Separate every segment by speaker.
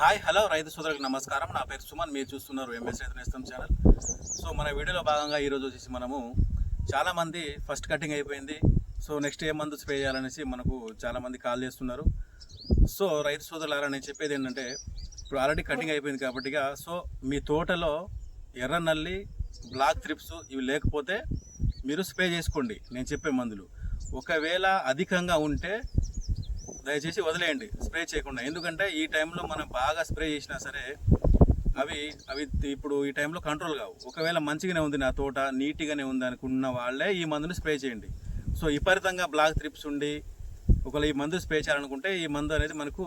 Speaker 1: Hi hello రైతు సోదరులకు నమస్కారం. నా పేరు సుమన్. మీరు చూస్తున్నారు ఎంఎస్ రైతు నేస్తం ఛానల్. సో మన వీడియోలో భాగంగా ఈరోజు వచ్చేసి మనము చాలామంది ఫస్ట్ కటింగ్ అయిపోయింది, సో నెక్స్ట్ ఏ మందు స్ప్రే చేయాలనేసి మనకు చాలామంది కాల్ చేస్తున్నారు. సో రైతు సోదరులారా, నేను చెప్పేది ఏంటంటే, ఇప్పుడు ఆల్రెడీ కటింగ్ అయిపోయింది కాబట్టి సో మీ తోటలో ఎర్ర నల్లి, బ్లాక్ త్రిప్స్ ఇవి లేకపోతే మీరు స్ప్రే చేసుకోండి నేను చెప్పే మందులు. ఒకవేళ అధికంగా ఉంటే దయచేసి వదిలేయండి, స్ప్రే చేయకుండా. ఎందుకంటే ఈ టైంలో మనం బాగా స్ప్రే చేసినా సరే అవి ఇప్పుడు ఈ టైంలో కంట్రోల్ కావు. ఒకవేళ మంచిగానే ఉంది, నా తోట నీట్గానే ఉంది అనుకున్న వాళ్ళే ఈ మందుని స్ప్రే చేయండి. సో విపరీతంగా బ్లాక్ త్రిప్స్ ఉండి ఒకవేళ ఈ మందు స్ప్రే చేయాలనుకుంటే ఈ మందు అనేది మనకు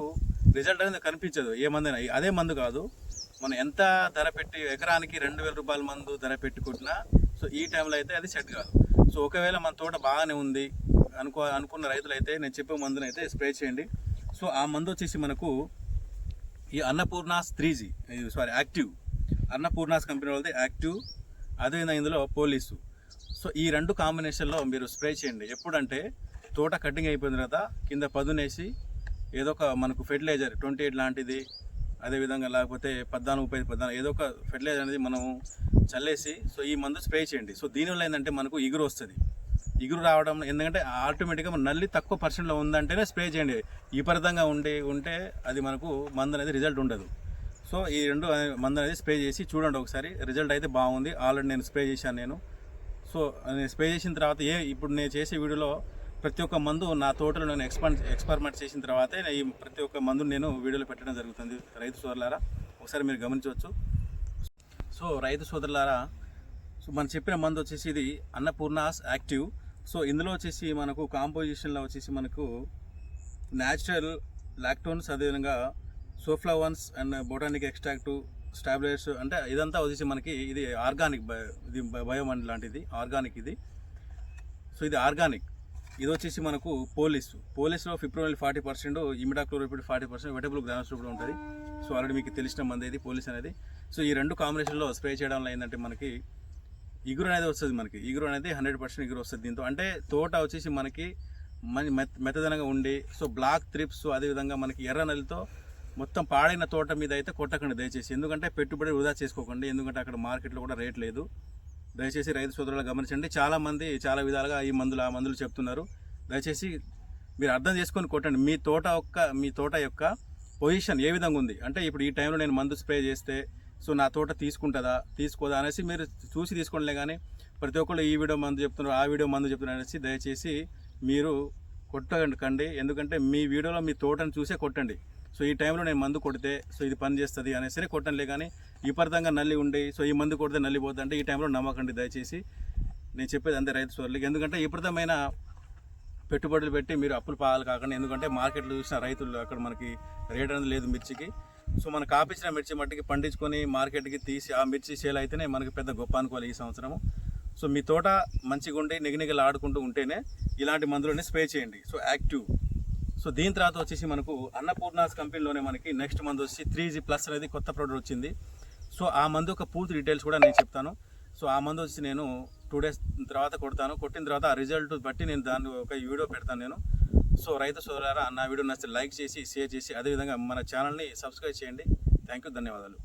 Speaker 1: రిజల్ట్ అనేది కనిపించదు. ఏ మందు అయినా అదే మందు కాదు, మనం ఎంత ధర పెట్టి ఎకరానికి 2000 రూపాయల మందు ధర పెట్టుకుంటున్నా సో ఈ టైంలో అయితే అది సెట్ కాదు. సో ఒకవేళ మన తోట బాగానే ఉంది అనుకున్న రైతులైతే నేను చెప్పే మందుని అయితే స్ప్రే చేయండి. సో ఆ మందు వచ్చేసి మనకు ఈ Annapurna's 3G active, Annapurna's company వాళ్ళది యాక్టివ్, అదేవిధంగా ఇందులో పోలీసు. సో ఈ రెండు కాంబినేషన్లో మీరు స్ప్రే చేయండి. ఎప్పుడంటే తోట కటింగ్ అయిపోయిన తర్వాత కింద పదునేసి ఏదో ఒక మనకు ఫెర్టిలైజర్ 28 లాంటిది, అదేవిధంగా లేకపోతే 14 ఏదో ఒక ఫెర్టిలైజర్ అనేది మనం చల్లేసి సో ఈ మందు స్ప్రే చేయండి. సో దీనివల్ల ఏంటంటే మనకు ఇగురు వస్తుంది. ఇగురు రావడం ఎందుకంటే ఆటోమేటిక్గా నల్లి తక్కువ పర్సెంట్లో ఉందంటేనే స్ప్రే చేయండి. విపరీతంగా ఉంటే అది మనకు మందు అనేది రిజల్ట్ ఉండదు. సో ఈ రెండు మందు అనేది స్ప్రే చేసి చూడండి ఒకసారి. రిజల్ట్ అయితే బాగుంది, ఆల్రెడీ నేను స్ప్రే చేశాను నేను. సో నేను స్ప్రే చేసిన తర్వాత ఇప్పుడు నేను చేసే వీడియోలో ప్రతి ఒక్క మందు నా తోటలో నేను ఎక్స్పెరిమెంట్ చేసిన తర్వాతే ఈ ప్రతి ఒక్క మందుని నేను వీడియోలో పెట్టడం జరుగుతుంది. రైతు సోదరులారా ఒకసారి మీరు గమనించవచ్చు. సో రైతు సోదరులారా, సో మనం చెప్పిన మందు వచ్చేసి ఇది అన్నపూర్ణాస్ యాక్టివ్. సో ఇందులో వచ్చేసి మనకు కాంపోజిషన్లో వచ్చేసి మనకు న్యాచురల్ లాక్టోన్స్, అదేవిధంగా సోఫ్లావన్స్ అండ్ బొటానిక్ ఎక్స్ట్రాక్టు, స్టాబిలైజర్స్, అంటే ఇదంతా వచ్చేసి మనకి ఇది ఆర్గానిక్, ఇది బయోమండ్ లాంటిది, ఆర్గానిక్ ఇది. సో ఇది ఆర్గానిక్. ఇది వచ్చేసి మనకు పోలీస్లో ఫిప్రోనిల్ 40%, ఇమిడాక్లోరోపిడ్ 40%, వెటబుల్ గ్రానస్ కూడా ఉంటుంది. సో ఆల్రెడీ మీకు తెలిసిన మంది ఇది పోలీస్ అనేది. సో ఈ రెండు కాంబినేషన్లో స్ప్రే చేయడం వల్ల ఏంటంటే మనకి ఇగురు అనేది వస్తుంది. మనకి ఇగురు అనేది 100% ఇగురు వస్తుంది దీంతో. అంటే తోట వచ్చేసి మనకి మెత్తదనంగా ఉండి సో బ్లాక్ త్రిప్స్, అదేవిధంగా మనకి ఎర్ర నల్లితో మొత్తం పాడైన తోట మీద అయితే కొట్టకండి దయచేసి. ఎందుకంటే పెట్టుబడి వృధా చేసుకోకండి, ఎందుకంటే అక్కడ మార్కెట్లో కూడా రేట్ లేదు. దయచేసి రైతు సోదరులు గమనించండి. చాలామంది చాలా విధాలుగా ఈ మందులు ఆ మందులు చెప్తున్నారు. దయచేసి మీరు అర్థం చేసుకొని కొట్టండి. మీ తోట యొక్క పొజిషన్ ఏ విధంగా ఉంది, అంటే ఇప్పుడు ఈ టైంలో నేను మందు స్ప్రే చేస్తే సో నా తోట తీసుకుంటుందా తీసుకోదా అనేసి మీరు చూసి తీసుకోండిలే. కానీ ప్రతి ఒక్కళ్ళు ఈ వీడియో మందు చెప్తున్నారు, ఆ వీడియో మందు చెప్తున్నారు అనేసి దయచేసి మీరు కొట్టకండి. ఎందుకంటే మీ వీడియోలో మీ తోటను చూసే కొట్టండి. సో ఈ టైంలో నేను మందు కొడితే సో ఇది పని చేస్తుంది అనేసి కొట్టండిలే. కానీ విపరీతంగా నల్లి ఉండి సో ఈ మందు కొడితే నల్లి పోతుంది అంటే ఈ టైంలో నమ్మకండి దయచేసి. నేను చెప్పేది అంతే రైతు సోదరులకి. ఎందుకంటే విపరీతమైన పెట్టుబడులు పెట్టి మీరు అప్పులు పాలు కాకండి. ఎందుకంటే మార్కెట్లో చూసిన రైతులు అక్కడ మనకి రేట్ అనేది లేదు మిర్చికి. సో మనకు కాపించిన మిర్చి మట్టికి పండించుకొని మార్కెట్కి తీసి ఆ మిర్చి సేల్ అయితేనే మనకి పెద్ద గొప్ప అనుకోవాలి ఈ సంవత్సరము. సో మీ తోట మంచిగా ఉండి నిగనిగలు ఆడుకుంటూ ఉంటేనే ఇలాంటి మందులని స్ప్రే చేయండి. So active. సో దీని తర్వాత వచ్చేసి మనకు అన్నపూర్ణాస్ కంపెనీలోనే మనకి నెక్స్ట్ మందు వచ్చి 3G+ అనేది కొత్త ప్రోడక్ట్ వచ్చింది. సో ఆ మందు యొక్క పూర్తి డీటెయిల్స్ కూడా నేను చెప్తాను. సో ఆ మందు వచ్చి నేను 2 days తర్వాత కొడతాను. కొట్టిన తర్వాత ఆ రిజల్ట్ బట్టి నేను దాన్ని ఒక వీడియో పెడతాను నేను. సో రైతు సోదరులారా, నా వీడియో నచ్చితే లైక్ చేసి షేర్ చేసి అదేవిధంగా మన ఛానల్ని సబ్స్క్రైబ్ చేయండి. థ్యాంక్ యూ, ధన్యవాదాలు.